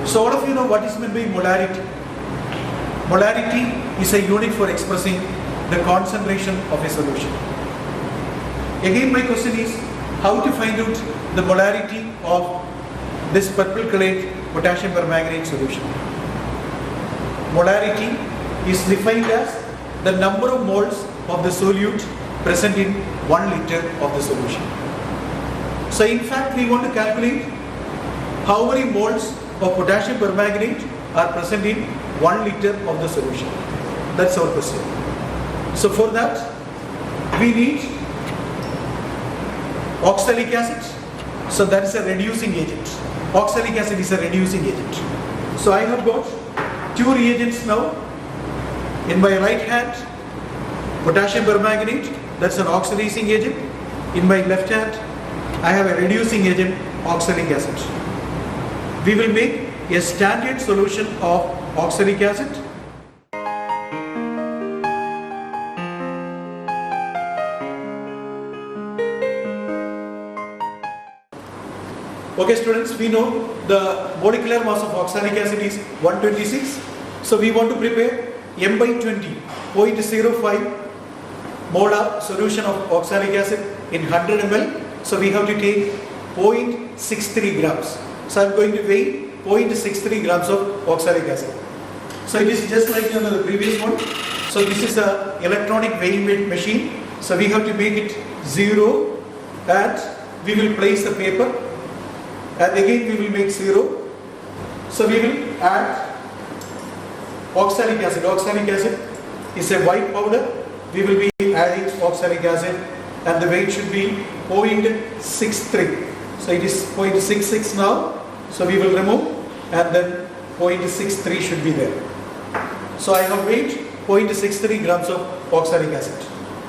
So all of you know what is meant by molarity. Molarity is a unit for expressing the concentration of a solution. Again, my question is how to find out the molarity of this purple colored potassium permanganate solution. Molarity is defined as the number of moles of the solute present in 1 liter of the solution. So in fact, we want to calculate how many moles of potassium permanganate are present in 1 liter of the solution. That's our question. So for that, we need oxalic acid. So that is a reducing agent. Oxalic acid is a reducing agent. So I have got 2 reagents now. In my right hand, potassium permanganate, that's an oxidizing agent. In my left hand, I have a reducing agent, oxalic acid. We will make a standard solution of oxalic acid. Okay students, we know the molecular mass of oxalic acid is 126. So we want to prepare M by 20, 0.05 molar solution of oxalic acid in 100 ml. So we have to take 0.63 grams. So I'm going to weigh 0.63 grams of oxalic acid. So it is just like the previous one. So this is a electronic weighing machine. So we have to make it 0 and we will place the paper and again we will make 0. So we will add oxalic acid. Oxalic acid is a white powder. We will be adding oxalic acid and the weight should be 0.63. So it is 0.66 now. So we will remove and then 0.63 should be there. So I have weighed 0.63 grams of oxalic acid.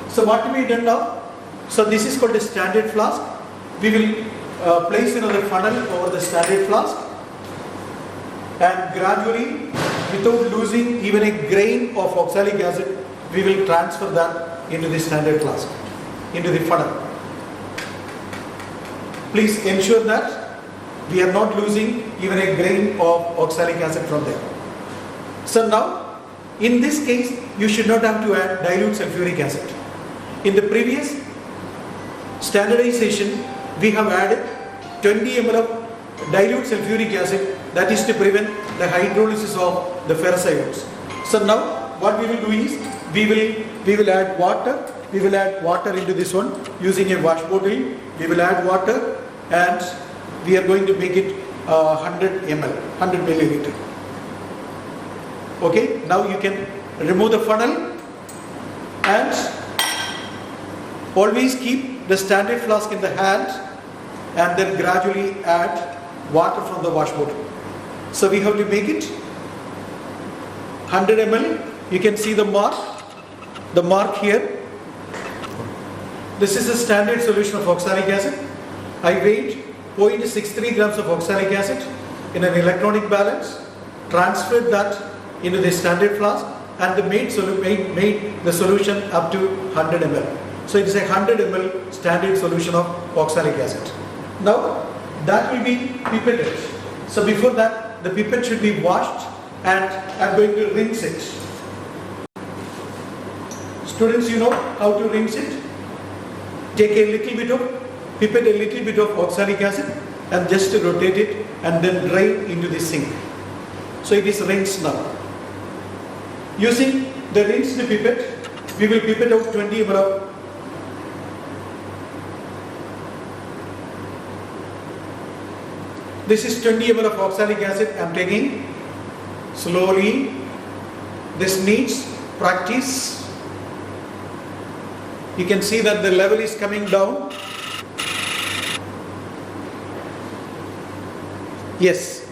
So what we done now? So this is called a standard flask. We will place another funnel over the standard flask and gradually, without losing even a grain of oxalic acid, we will transfer that into the standard flask, into the funnel. Please ensure that we are not losing even a grain of oxalic acid from there. So now, in this case, you should not have to add dilute sulfuric acid. In the previous standardization, we have added 20 ml of dilute sulfuric acid, that is to prevent the hydrolysis of the ferrous ions. So now, what we will do is, we will add water. We will add water into this one using a wash bottle. We will add water and we are going to make it 100 ml, 100 milliliter. Okay, now you can remove the funnel and always keep the standard flask in the hand and then gradually add water from the wash bottle. So we have to make it 100 ml. You can see the mark here. This is a standard solution of oxalic acid. I weighed 0.63 grams of oxalic acid in an electronic balance, transferred that into the standard flask and made the solution up to 100 ml. So it is a 100 ml standard solution of oxalic acid. Now that will be pipetted. So before that, the pipette should be washed and I am going to rinse it. Students, you know how to rinse it. Take a little bit of, pipette a little bit of oxalic acid and just rotate it and then drain into the sink. So it is rinsed now. Using the rinsed pipette, we will pipette out 20 ml of this is 20 ml of oxalic acid I am taking slowly. This needs practice. You can see that the level is coming down. Yes.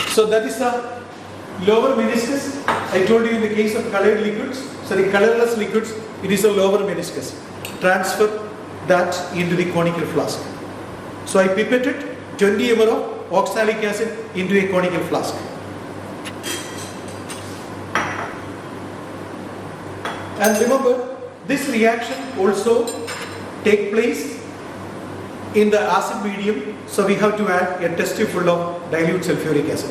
So that is the lower meniscus. I told you in the case of colored liquids, sorry, colorless liquids, it is a lower meniscus. Transfer that into the conical flask. So I pipetted 20 ml of oxalic acid into a conical flask. And remember, this reaction also take place in the acid medium, so we have to add a test tube full of dilute sulfuric acid.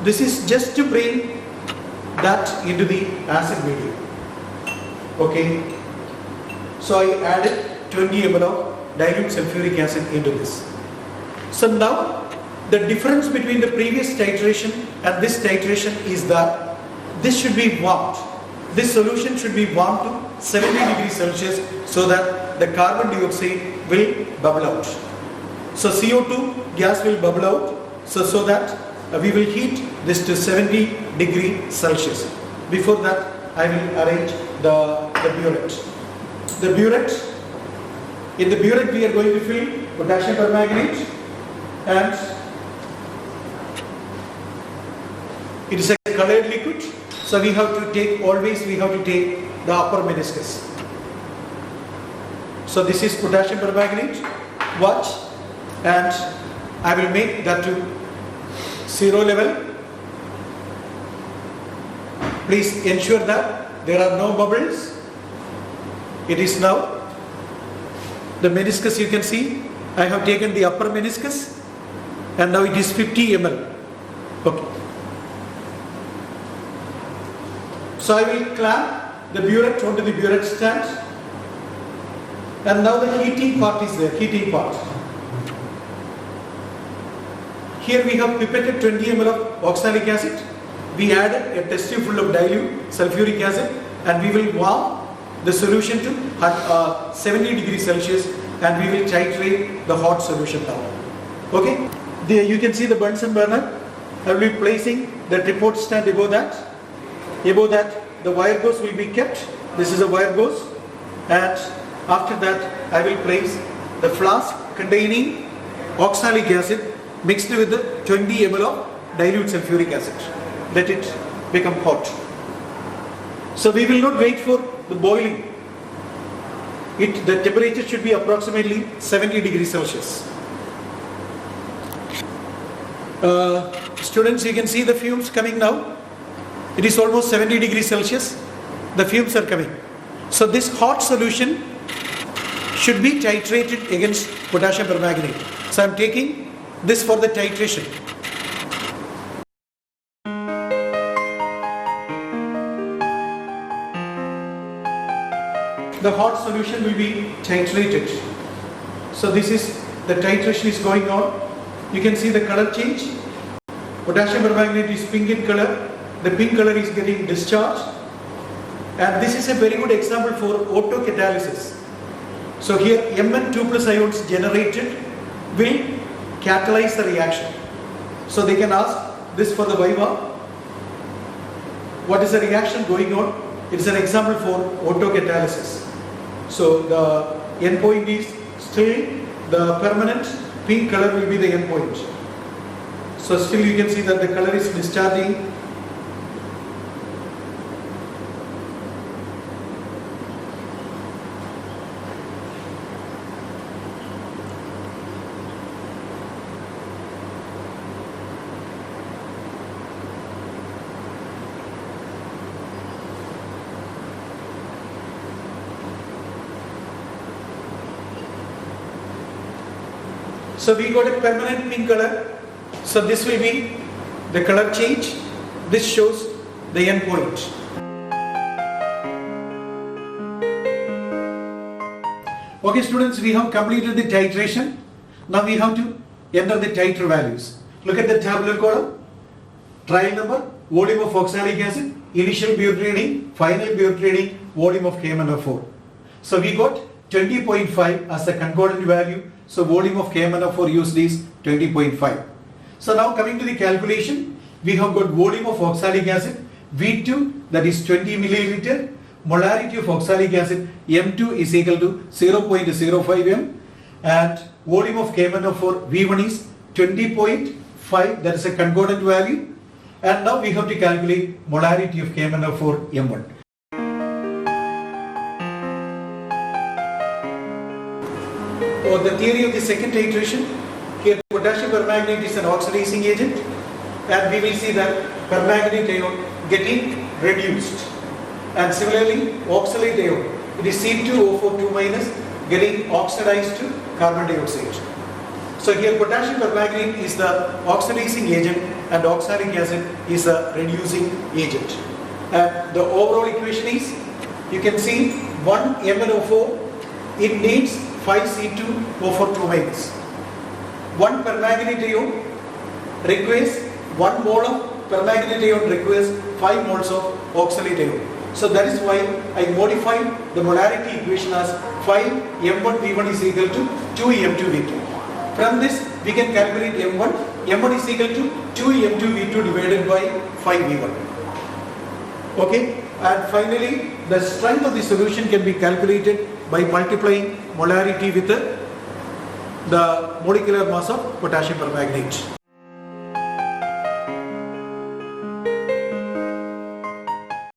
This is just to bring that into the acid medium. Okay, so I added 20 ml of dilute sulfuric acid into this. So now the difference between the previous titration and this titration is that this should be warmed. This solution should be warmed to 70 degrees Celsius so that the carbon dioxide will bubble out. So CO2 gas will bubble out so that we will heat this to 70 degrees Celsius. Before that, I will arrange the burette. The burette, in the burette we are going to fill potassium permanganate, and it is a colored liquid, so we have to take the upper meniscus. So this is potassium permanganate. Watch, and I will make that to 0 level. Please ensure that there are no bubbles. It is now the meniscus. You can see I have taken the upper meniscus, and now it is 50 ml. Okay. So I will clamp the burette onto the burette stand, and now the heating part is there. Heating part. Here we have pipetted 20 ml of oxalic acid. We added a test tube full of dilute sulfuric acid, and we will warm the solution to 70 degrees Celsius, and we will titrate the hot solution down. Okay? You can see the Bunsen burner. I will be placing the tripod stand above that. Above that, the wire gauze will be kept. This is a wire gauze, and after that, I will place the flask containing oxalic acid mixed with the 20 ml of dilute sulfuric acid. Let it become hot. So we will not wait for the boiling. The temperature should be approximately 70 degrees Celsius. Students, you can see the fumes coming now. It is almost 70 degrees Celsius. The fumes are coming. So this hot solution should be titrated against potassium permanganate. So I am taking this for the titration. The hot solution will be titrated. So this is, the titration is going on. You can see the color change. Potassium permanganate is pink in color. The pink color is getting discharged. And this is a very good example for autocatalysis. So here Mn2 plus ions generated will catalyze the reaction. So they can ask this for the Viva. What is the reaction going on? It is an example for autocatalysis. So the end point is still the permanent pink color will be the end point. So still you can see that the color is discharging. So we got a permanent pink color. So this will be the color change. This shows the end point. Okay students, we have completed the titration. Now we have to enter the titer values. Look at the tabular column. Trial number, volume of oxalic acid, initial Biot reading, final Biot reading, volume of KMnO4. So we got 20.5 as the concordant value. So volume of KMnO4 used is 20.5. So now coming to the calculation, we have got volume of oxalic acid, V2, that is 20 milliliter, molarity of oxalic acid, M2 is equal to 0.05 m, and volume of KMnO4, V1 is 20.5, that is a concordant value, and now we have to calculate molarity of KMnO4, M1. For the theory of the second titration, here potassium permanganate is an oxidizing agent, and we will see that permanganate ion getting reduced, and similarly oxalate ion, it is C2O4 2- getting oxidized to carbon dioxide. So here potassium permanganate is the oxidizing agent and oxalic acid is the reducing agent. And the overall equation is, you can see 1 MnO4, it needs 5 C2O4 2 minus. 1 permanganate ion requires 1 mole of permanganate ion requires 5 moles of oxalate ion. So that is why I modified the molarity equation as 5 M1V1 is equal to 2 M2V2. From this we can calculate M1. M1 is equal to 2 M2V2 divided by 5V1. Okay, and finally the strength of the solution can be calculated by multiplying molarity with the molecular mass of potassium permanganate.